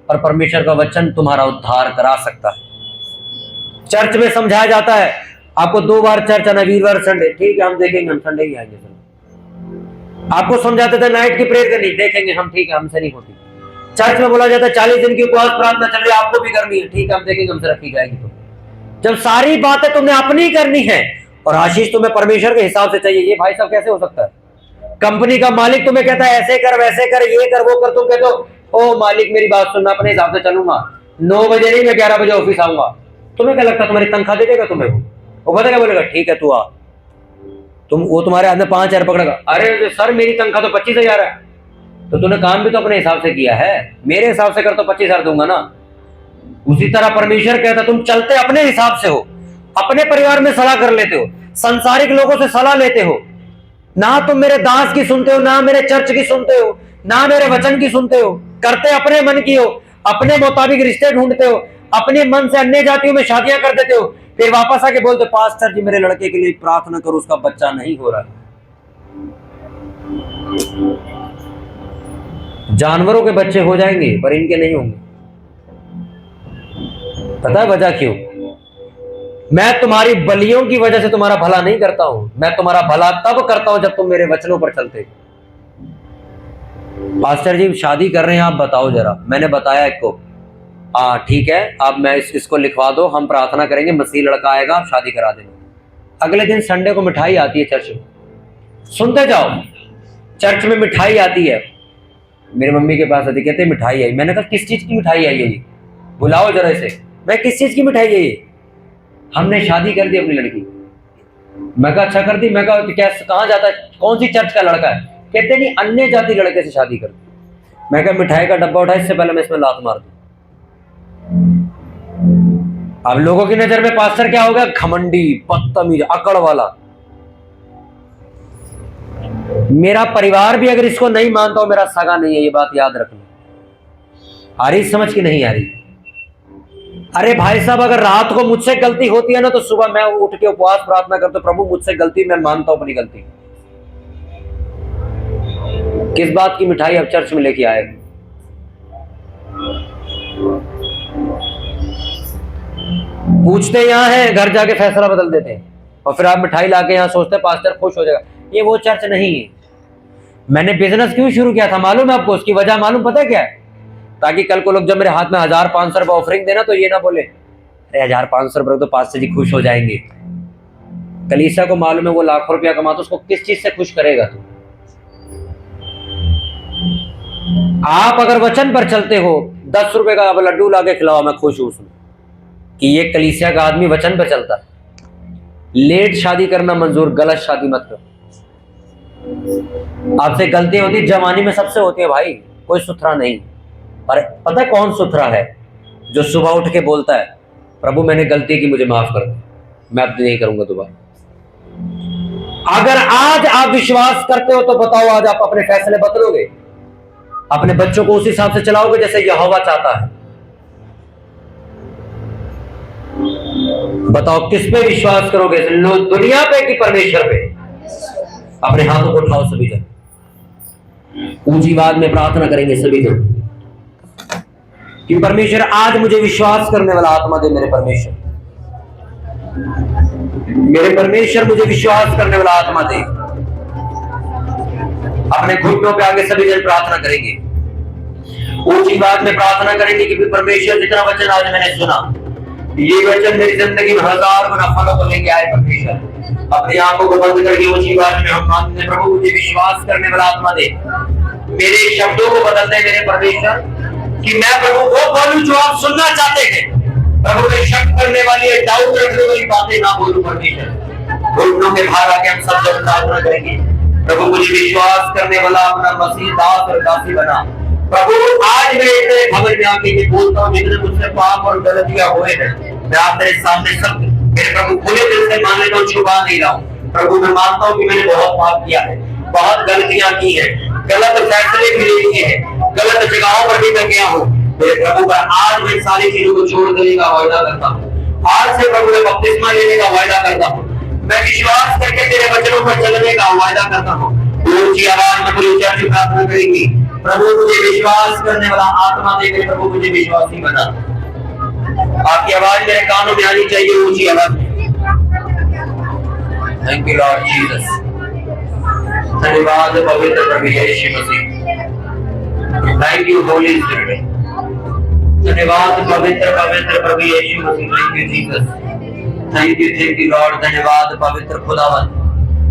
और परमेश्वर का वचन तुम्हारा उद्धार करा सकता है। चर्च में समझाया जाता है आपको 2 बार चर्च आना, वीरवार संडे, ठीक है हम देखेंगे, हम संडे ही आएंगे। आपको समझाते थे नाइट की प्रेयर करनी, देखेंगे हम, ठीक है हमसे नहीं होती। चर्च में बोला जाता है 40 दिन की उपवास प्रार्थना चल रही है, आपको भी करनी है, ठीक है हम देखेंगे हमसे रखी जाएगी। तो जब सारी बातें तुमने अपनी करनी है और आशीष तुम्हें परमेश्वर के हिसाब से चाहिए, ये भाई साहब कैसे हो सकता है। कंपनी का मालिक तुम्हें कहता है ऐसे कर वैसे कर ये कर वो कर, तुम कहते हो ओ मालिक मेरी बात सुनना, अपने हिसाब से चलूंगा, 9 बजे नहीं मैं 11 बजे ऑफिस आऊंगा। तुम्हें क्या लगता है तुम्हारी तनख्वाह दे देगा तुम्हें? वो बताएगा, बोलेगा ठीक है तू आ, वो तुम्हारे हाथ में 5,000 पकड़ेगा। अरे सर मेरी तनख्वाह तो 25,000 है, तो तूने काम भी तो अपने हिसाब से किया है, मेरे हिसाब से कर तो 25,000 दूंगा ना। उसी तरह परमेश्वर कहता तुम चलते अपने हिसाब से हो, अपने परिवार में सलाह कर लेते हो, संसारिक लोगों से सलाह लेते हो, ना तुम मेरे दास की सुनते हो, ना मेरे चर्च की सुनते हो, ना मेरे वचन की सुनते हो, करते अपने मन की हो, अपने मुताबिक रिश्ते ढूंढते हो, अपने मन से अन्य जातियों में शादियां कर देते हो, फिर वापस आके बोलते पास्टर जी मेरे लड़के के लिए प्रार्थना करो उसका बच्चा नहीं हो रहा। जानवरों के बच्चे हो जाएंगे पर इनके नहीं होंगे। पता है वजह क्यों? मैं तुम्हारी बलियों की वजह से तुम्हारा भला नहीं करता हूं, मैं तुम्हारा भला तब करता हूं जब तुम मेरे वचनों पर चलते। पास्टर जी शादी कर रहे हैं, आप बताओ जरा। मैंने बताया एक को, हाँ ठीक है, अब मैं इसको लिखवा दो, हम प्रार्थना करेंगे, मसीह लड़का आएगा, आप शादी करा देंगे। अगले दिन संडे को मिठाई आती है चर्च में, सुनते जाओ, चर्च में मिठाई आती है। मेरी मम्मी के पास आती, कहते मिठाई आई। मैंने कहा किस चीज की मिठाई आई है ये, बुलाओ जरा इसे। मैं किस चीज की मिठाई है ये? हमने शादी कर दी अपनी लड़की। मैं कहा अच्छा कर दी। मैं कहा क्या, कहाँ जाता है, कौन सी चर्च का लड़का है? कहते नहीं, अन्य जाति लड़के से शादी कर दी। मैं कहा मिठाई का डब्बा उठा, इससे पहले मैं इसमें लात मार दूं। अब लोगों की नजर में पास्टर क्या हो गया? घमंडी, बदतमीज, अकड़ वाला। मेरा परिवार भी अगर इसको नहीं मानता हो, मेरा सगा नहीं है, ये बात याद रखना। आ रही समझ की नहीं आ रही? अरे भाई साहब, अगर रात को मुझसे गलती होती है ना, तो सुबह मैं उठ के उपवास प्रार्थना करता हूं, प्रभु मुझसे गलती, मैं मानता हूं अपनी गलती। किस बात की मिठाई अब चर्च में लेके आए? पूछते यहां है, घर जाके फैसला बदल देते हैं, और फिर आप मिठाई लाके यहां सोचते हैं पास्टर खुश हो जाएगा। ये वो चर्च नहीं है। मैंने बिजनेस क्यों शुरू किया था मालूम है आपको? उसकी वजह मालूम पता है क्या है? ताकि कल को लोग जब मेरे हाथ में 1500 रुपए ऑफरिंग देना, तो ये ना बोले अरे 1500 रुपए तो पास्टर जी खुश हो जाएंगे। कलीसिया को मालूम है वो लाखों रुपया कमाता, उसको किस चीज से खुश करेगा तू? आप अगर वचन पर चलते हो, 10 रुपए का अब लड्डू लाके खिलाओ, मैं खुश हूं उसमें कि ये कलीसिया का आदमी वचन पर चलता है। लेट शादी करना मंजूर, गलत शादी मत करो। आपसे गलतियां होती जवानी में, सबसे होती है भाई, कोई सुथरा नहीं। और पता है कौन सुथरा है? जो सुबह उठ के बोलता है प्रभु मैंने गलती की, मुझे माफ कर दो, मैं अब नहीं करूंगा दोबारा। अगर आज आप विश्वास करते हो तो बताओ, आज आप अपने फैसले बदलोगे? अपने बच्चों को उस हिसाब से चलाओगे जैसे यहोवा चाहता है? बताओ किस पे विश्वास करोगे, दुनिया पे कि परमेश्वर पे? अपने हाथों को उठाओ सभी जन, ऊंची आवाज में प्रार्थना करेंगे सभी जन कि परमेश्वर आज मुझे विश्वास करने वाला आत्मा दे। मेरे परमेश्वर, मेरे परमेश्वर मुझे विश्वास करने वाला आत्मा दे। अपने घुटनों पे आगे सभी जन प्रार्थना करेंगे, ऊंची आवाज में प्रार्थना करेंगे कि परमेश्वर जितना वचन आज मैंने सुना, ये वचन मेरी जिंदगी में 1000 गुना फलों को लेके आए। परमेश्वर अपनी आंखों को बंद करके ऊंची आवाज में हम मांगते हैं, प्रभु मुझे विश्वास करने वाला आत्मा दे, मेरे शब्दों को बदल दे मेरे परमेश्वर, कि मैं प्रभु वो बोलूं जो आप सुनना चाहते हैं। प्रभु में शक करने वाली, डाउट रखने वाली बातें ना बोलूं परमेश्वर। घुटनों के बाहर आके हम सब जब प्रार्थना करेंगे, प्रभु मुझे विश्वास करने वाला अपना मसीह दास और दासी बना। प्रभु आज मैं तेरे भवन में आके ये बोलता हूँ, जितने मुझसे पाप और गलतियां हुए हैं, मैं आप तेरे सामने सब मेरे प्रभु खुले दिल से मान लेता हूँ, छुपा नहीं रहा हूँ। प्रभु मैं मानता हूँ कि मैंने बहुत पाप किया है, बहुत गलतियां की है, गलत फैसले भी ले लिए हैं, गलत जगहों पर भी मैं गया हूँ। मेरे प्रभु पर आज मैं सारी चीजों को छोड़ देने का वायदा करता हूँ। आज से प्रभु मैं बपतिस्मा लेने का वायदा करता हूँ। मैं विश्वास करके तेरे वचनों पर चलने का वायदा करता हूँ। ऊंची आवाज में पूरी चर्च प्रार्थना करेंगी, प्रभु मुझे विश्वास करने वाला आत्मा दे, प्रभु मुझे विश्वासी बना। आपकी आवाज मेरे कानों में आनी चाहिए, ऊंची आवाज में। Thank you Lord Jesus. धन्यवाद पवित्र प्रभु यीशु मसीह। Thank you Holy Spirit. धन्यवाद पवित्र पवित्र प्रभु यीशु मसीह। Thank you Jesus. Thank you Lord. धन्यवाद पवित्र खुदावन।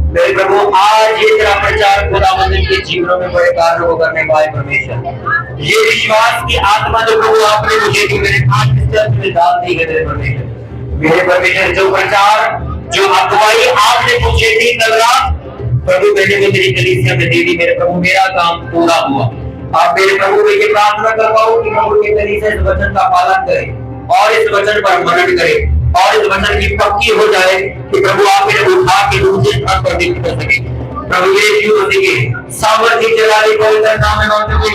मेरे प्रभु आज ये तेरा प्रचार खुदावन के जीवनों में बड़े कार्यों को करने पाए परमेश्वर। ये विश्वास की आत्मा जो प्रभु आपने मुझे दी, मेरे आज इस चर्च में डाल दी है मेरे परमेश्वर। मेरे परमेश्वर जो प्रचार, जो अगुवाई आपने मुझे दी कल रात, प्रभु मैंने वो तेरी कलीसिया में दे दी। मेरे प्रभु मेरा काम पूरा हुआ। आप मेरे प्रभु में ये प्रार्थना कर पाओ कि प्रभु के कलीसिया इस वचन का पालन करे और इस वचन पर मनन करे और इस वचन की पक्की हो जाए कि प्रभु आप मेरे उठा के दूसरे स्थान पर कर सके। प्रभु यीशु मसीह के सामर्थ्य जलाली पवित्र नाम में मांगते हुए